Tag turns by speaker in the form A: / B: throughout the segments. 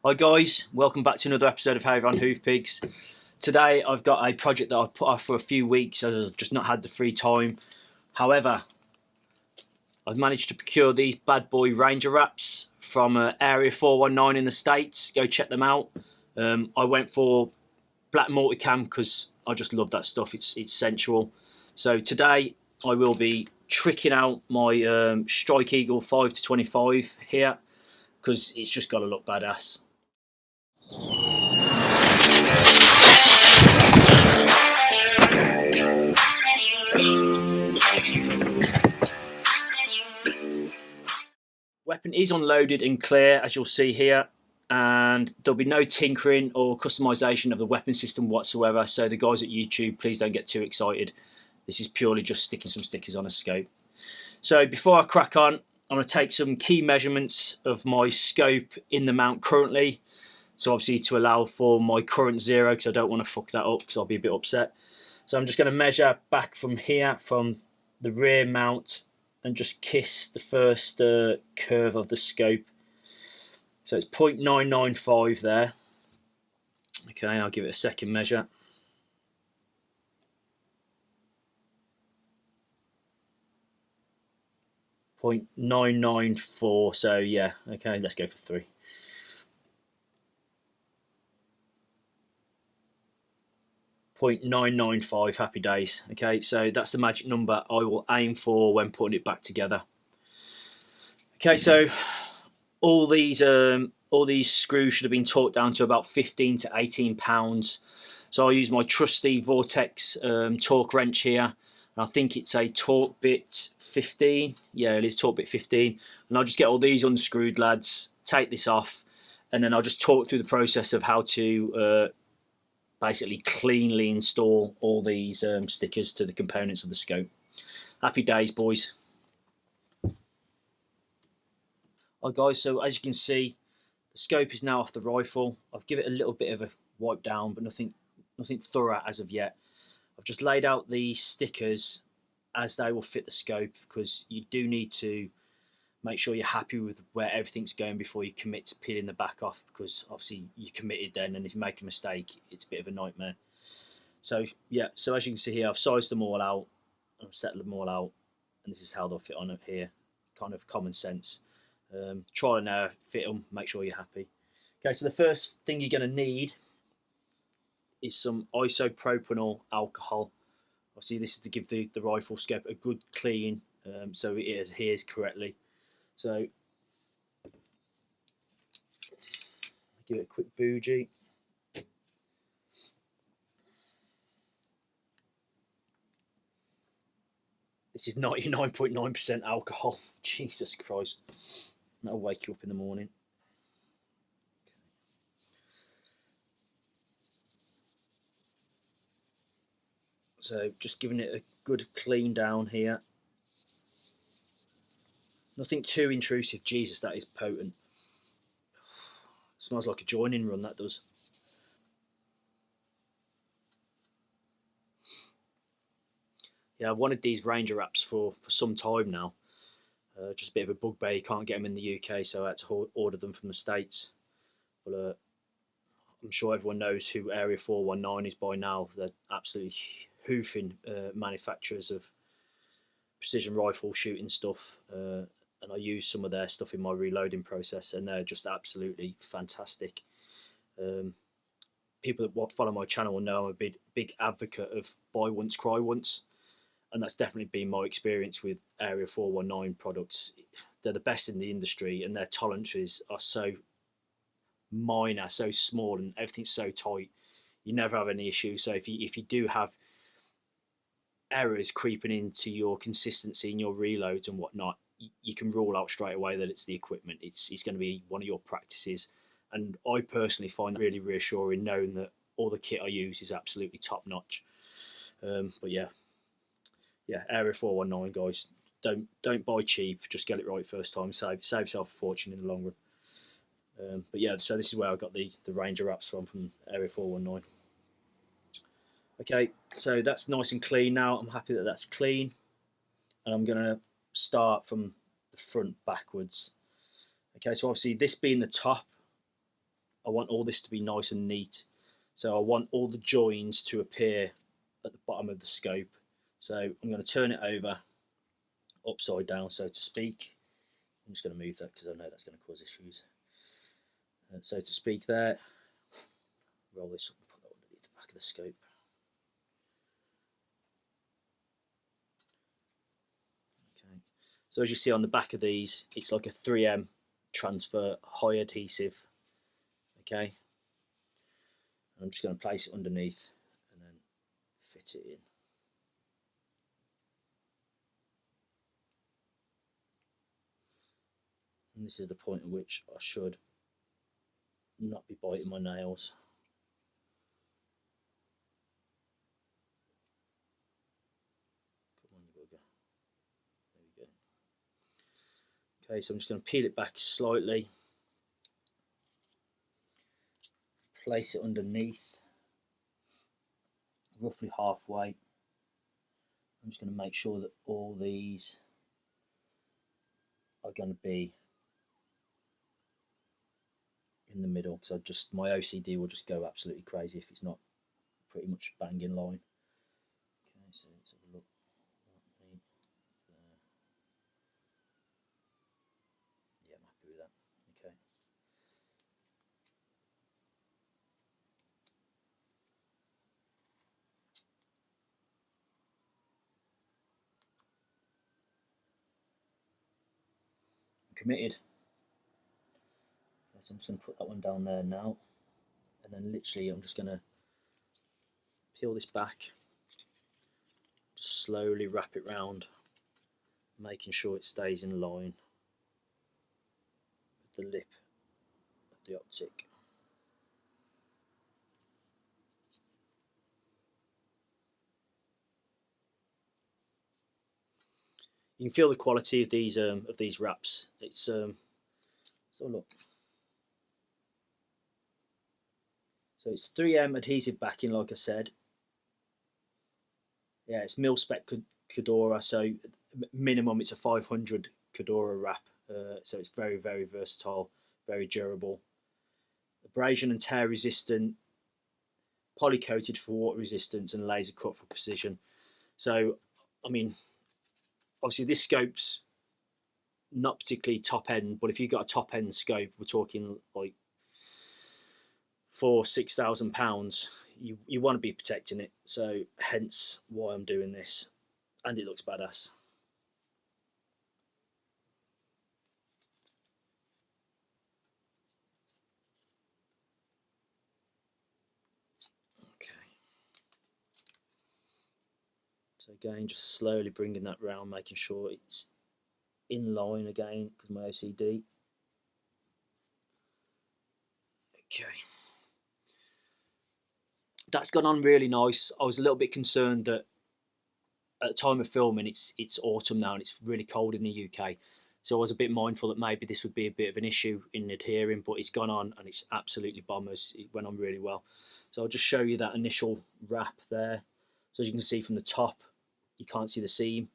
A: Hi guys, welcome back to another episode of Harry on Hoof Pigs. Today I've got a project that I've put off for a few weeks as I've just not had the free time. However, I've managed to procure these bad boy Ranger wraps from Area 419 in the States. Go check them out. I went for black multicam because I just love that stuff. It's sensual. So today I will be tricking out my Strike Eagle 5 to 25 here because it's just got to look badass. Weapon is unloaded and clear, as you'll see here, and there'll be no tinkering or customization of the weapon system whatsoever, so the guys at YouTube, please don't get too excited. This is purely just sticking some stickers on a scope. So before I crack on, I'm going to take some key measurements of my scope in the mount currently, so obviously to allow for my current zero, because I don't want to fuck that up because I'll be a bit upset. So I'm just going to measure back from here, from the rear mount, and just kiss the first curve of the scope. So it's 0.995 there. Okay, I'll give it a second measure. .994, so yeah, okay, let's go for 3. .995, happy days. Okay, so that's the magic number I will aim for when putting it back together. Okay, so all these screws should have been torqued down to about 15 to 18 pounds. So I'll use my trusty Vortex torque wrench here. I think it's a torque bit 15. Yeah, it is torque bit 15. And I'll just get all these unscrewed, lads, take this off, and then I'll just talk through the process of how to basically cleanly install all these stickers to the components of the scope. Happy days, boys. Alright guys, so as you can see, the scope is now off the rifle. I've given it a little bit of a wipe down, but nothing thorough as of yet. I've just laid out the stickers as they will fit the scope, because you do need to make sure you're happy with where everything's going before you commit to peeling the back off, because obviously you're committed then, and if you make a mistake, it's a bit of a nightmare. So yeah, so as you can see here, I've sized them all out, and I've set them all out, and this is how they'll fit on up here. Kind of common sense. Try and fit them, make sure you're happy. Okay, so the first thing you're going to need is some isopropyl alcohol. Obviously this is to give the rifle scope a good clean, so it adheres correctly. So give it a quick bougie. This is 99.9% alcohol. Jesus Christ. That'll wake you up in the morning. So just giving it a good clean down here. Nothing too intrusive. Jesus, that is potent. It smells like a joining run, that does. Yeah, I've wanted these Ranger wraps for some time now. Just a bit of a bugbear, you can't get them in the UK, so I had to order them from the States. But I'm sure everyone knows who Area 419 is by now. They're absolutely hoofing manufacturers of precision rifle shooting stuff, and I use some of their stuff in my reloading process, and they're just absolutely fantastic. People that follow my channel will know I'm a big advocate of buy once, cry once, and that's definitely been my experience with Area 419 products. They're the best in the industry, and their tolerances are so minor, so small, and everything's so tight. You never have any issues. So if you do have errors creeping into your consistency in your reloads and whatnot, you can rule out straight away that it's the equipment. It's going to be one of your practices, and I personally find it really reassuring knowing that all the kit I use is absolutely top notch. But yeah, Area 419 guys, don't buy cheap. Just get it right first time. Save yourself a fortune in the long run. But yeah, so this is where I got the Ranger wraps from Area 419. Okay, so that's nice and clean now. I'm happy that that's clean, and I'm going to start from the front backwards. Okay, so obviously this being the top, I want all this to be nice and neat. So I want all the joins to appear at the bottom of the scope. So I'm going to turn it over upside down, so to speak. I'm just going to move that because I know that's going to cause issues. So to speak there, roll this up and put that underneath the back of the scope. Okay. So as you see on the back of these, it's like a 3M transfer high adhesive. Okay. I'm just going to place it underneath and then fit it in. And this is the point at which I should not be biting my nails. Come on, you bugger. There we go. Okay, so I'm just going to peel it back slightly, place it underneath, roughly halfway. I'm just going to make sure that all these are going to be in the middle, because my OCD will just go absolutely crazy if it's not pretty much bang in line. Okay, so let's have a look. Yeah, I'm happy with that. Okay. I'm committed. Okay, so I'm just going to put that one down there now, and then literally I'm just going to peel this back, just slowly wrap it round, making sure it stays in line with the lip of the optic. You can feel the quality of these wraps. It's so look. So it's 3M adhesive backing, like I said. Yeah, it's mil spec Cordura, so minimum it's a 500 Cordura wrap. So it's very, very versatile, very durable. Abrasion and tear resistant, poly coated for water resistance, and laser cut for precision. So, I mean, obviously this scope's not particularly top end, but if you've got a top end scope, we're talking like £6,000. You want to be protecting it, so hence why I'm doing this, and it looks badass. Okay, so again, just slowly bringing that round, making sure it's in line again because my OCD. Okay, that's gone on really nice. I was a little bit concerned that at the time of filming, it's autumn now and it's really cold in the UK. So I was a bit mindful that maybe this would be a bit of an issue in adhering, but it's gone on and it's absolutely bombers. It went on really well. So I'll just show you that initial wrap there. So as you can see from the top, you can't see the seam.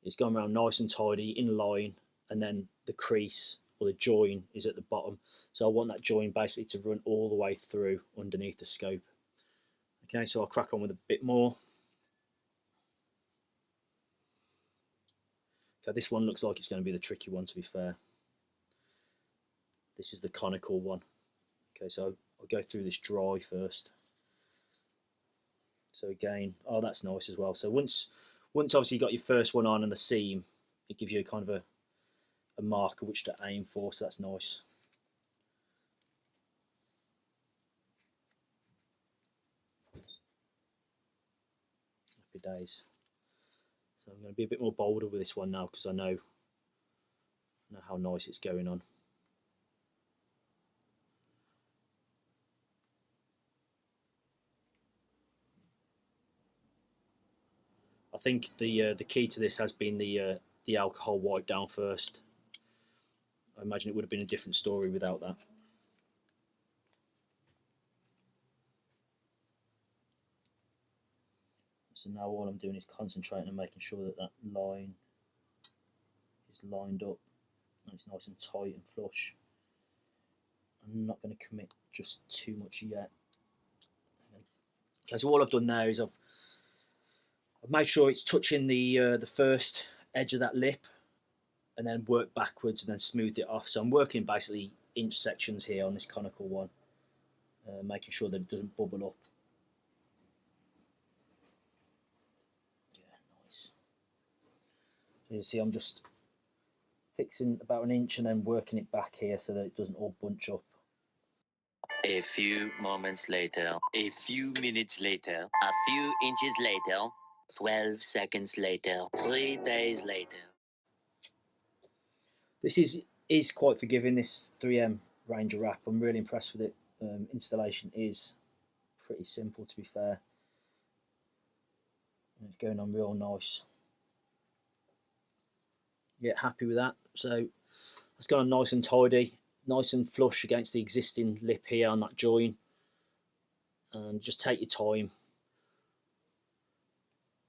A: It's gone around nice and tidy, in line, and then the crease or the join is at the bottom. So I want that join basically to run all the way through underneath the scope. Okay, so I'll crack on with a bit more. So this one looks like it's going to be the tricky one, to be fair. This is the conical one. Okay, so I'll go through this dry first. So again, oh, that's nice as well. So once obviously you got your first one on and the seam, it gives you kind of a marker which to aim for, so that's nice. Happy days. So I'm going to be a bit more bolder with this one now because I know how nice it's going on. I think the key to this has been the alcohol wipe down first. I imagine it would have been a different story without that. So now all I'm doing is concentrating on making sure that that line is lined up and it's nice and tight and flush. I'm not going to commit just too much yet. Okay, so all I've done now is I've made sure it's touching the first edge of that lip, and then work backwards and then smoothed it off. So I'm working basically inch sections here on this conical one, making sure that it doesn't bubble up. Yeah, nice. So you see I'm just fixing about an inch and then working it back here so that it doesn't all bunch up.
B: A few moments later, a few minutes later, a few inches later, 12 seconds later, 3 days later.
A: This is quite forgiving, this 3M Ranger wrap. I'm really impressed with it. Installation is pretty simple, to be fair. And it's going on real nice. Yeah, happy with that. So it's gone on nice and tidy, nice and flush against the existing lip here on that join. And just take your time.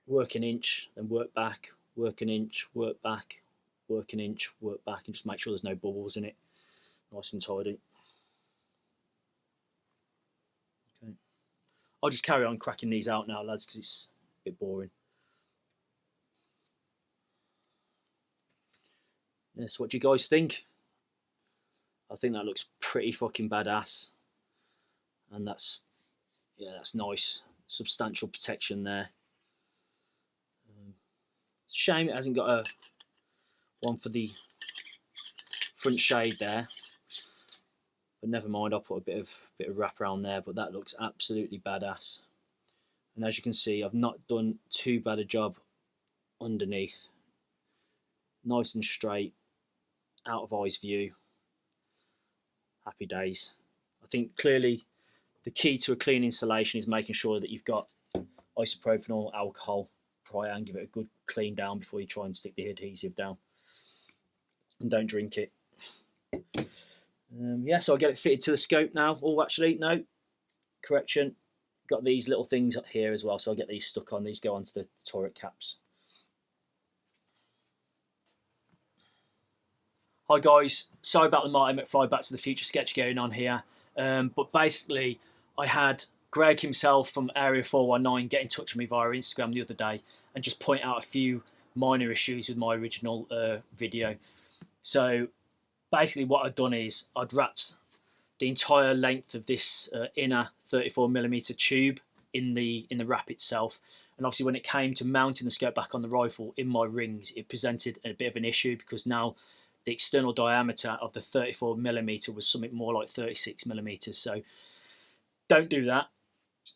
A: Work an inch, then work back, work an inch, work back, work an inch, work back, and just make sure there's no bubbles in it. Nice and tidy. Okay. I'll just carry on cracking these out now, lads, because it's a bit boring. Yes, what do you guys think? I think that looks pretty fucking badass. And that's, yeah, that's nice. Substantial protection there. Shame it hasn't got a one for the front shade there. But never mind, I'll put a bit of wrap around there, but that looks absolutely badass. And as you can see, I've not done too bad a job underneath. Nice and straight, out of eyes view. Happy days. I think clearly the key to a clean installation is making sure that you've got isopropanol alcohol prior and give it a good clean down before you try and stick the adhesive down. And don't drink it. Yeah, so I'll get it fitted to the scope now. Oh, actually, no. Correction. Got these little things up here as well, so I'll get these stuck on. These go onto the turret caps. Hi guys, sorry about the Marty McFly Back to the Future sketch going on here. But basically, I had Greg himself from Area 419 get in touch with me via Instagram the other day and just point out a few minor issues with my original video. So basically what I'd done is I'd wrapped the entire length of this inner 34mm tube in the wrap itself. And obviously when it came to mounting the scope back on the rifle in my rings, it presented a bit of an issue because now the external diameter of the 34mm was something more like 36mm. So don't do that.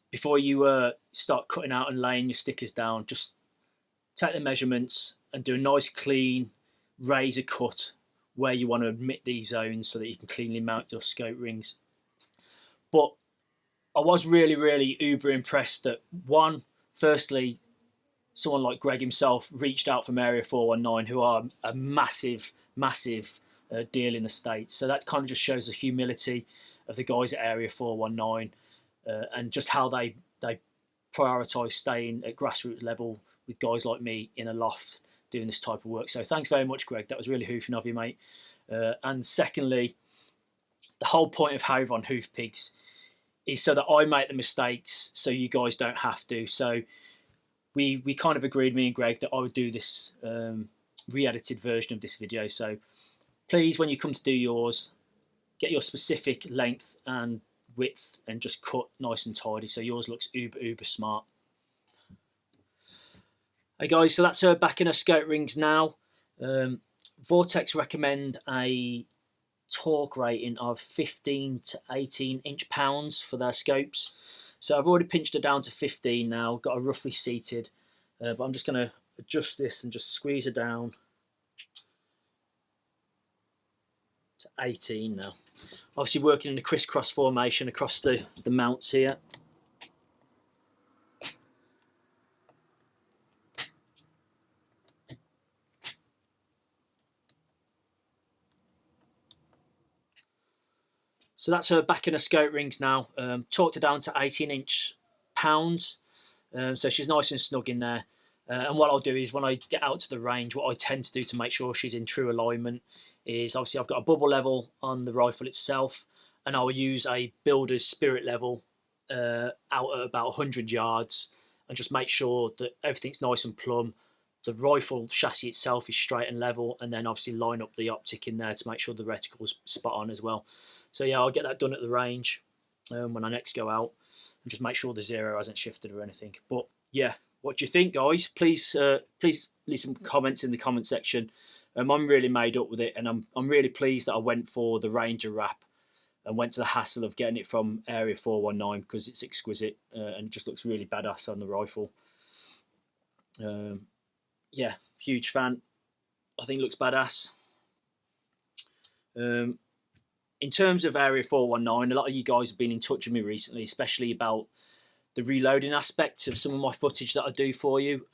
A: Before you start cutting out and laying your stickers down, just take the measurements and do a nice clean razor cut where you want to omit these zones so that you can cleanly mount your scope rings. But I was really, really uber impressed that firstly, someone like Greg himself reached out from Area 419, who are a massive deal in the States. So that kind of just shows the humility of the guys at Area 419 and just how they prioritise staying at grassroots level with guys like me in a loft doing this type of work. So thanks very much, Greg. That was really hoofing of you, mate. And secondly, the whole point of Hove on Hoof Pigs is so that I make the mistakes so you guys don't have to. So we kind of agreed, me and Greg, that I would do this re-edited version of this video. So please, when you come to do yours, get your specific length and width and just cut nice and tidy so yours looks uber smart. Hey guys, so that's her back in her scope rings now. Vortex recommend a torque rating of 15 to 18 inch-pounds for their scopes. So I've already pinched it down to 15 now, got her roughly seated, but I'm just going to adjust this and just squeeze her down to 18 now. Obviously working in a crisscross formation across the mounts here. So that's her back in her scope rings now. Torqued her down to 18 inch-pounds. So she's nice and snug in there. And what I'll do is when I get out to the range, what I tend to do to make sure she's in true alignment is obviously I've got a bubble level on the rifle itself. and I'll use a builder's spirit level out at about 100 yards, and just make sure that everything's nice and plumb. The rifle chassis itself is straight and level, and then obviously line up the optic in there to make sure the reticle's spot on as well. So yeah, I'll get that done at the range when I next go out, and just make sure the zero hasn't shifted or anything. But yeah, what do you think, guys? Please leave some comments in the comment section. I'm really made up with it, and I'm really pleased that I went for the Ranger wrap and went to the hassle of getting it from Area 419 because it's exquisite and just looks really badass on the rifle. Yeah, huge fan. I think it looks badass. In terms of Area 419, a lot of you guys have been in touch with me recently, especially about the reloading aspect of some of my footage that I do for you.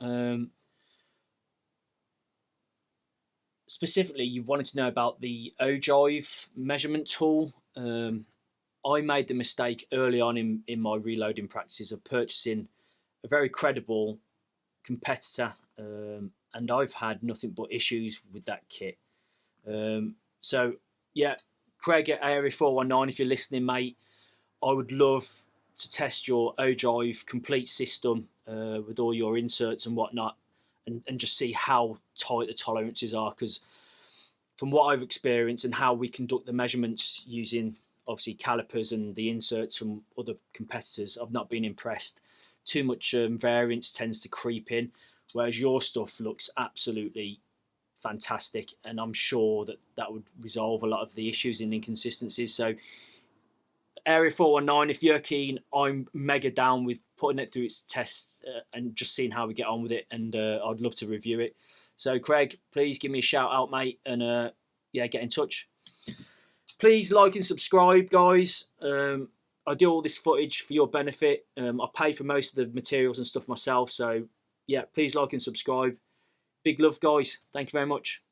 A: Specifically, you wanted to know about the ogive measurement tool. I made the mistake early on in my reloading practices of purchasing a very credible competitor, and I've had nothing but issues with that kit. So yeah, Craig at Area 419, if you're listening, mate, I would love to test your ogive complete system with all your inserts and whatnot, and just see how tight the tolerances are, because from what I've experienced and how we conduct the measurements using obviously calipers and the inserts from other competitors, I've not been impressed. Too much variance tends to creep in, whereas your stuff looks absolutely fantastic, and I'm sure that would resolve a lot of the issues and inconsistencies. So Area 419, if you're keen, I'm mega down with putting it through its tests and just seeing how we get on with it, and I'd love to review it. So Craig, please give me a shout out, mate, and yeah, get in touch. Please like and subscribe, guys. I do all this footage for your benefit. I pay for most of the materials and stuff myself, so yeah, please like and subscribe. Big love, guys. Thank you very much.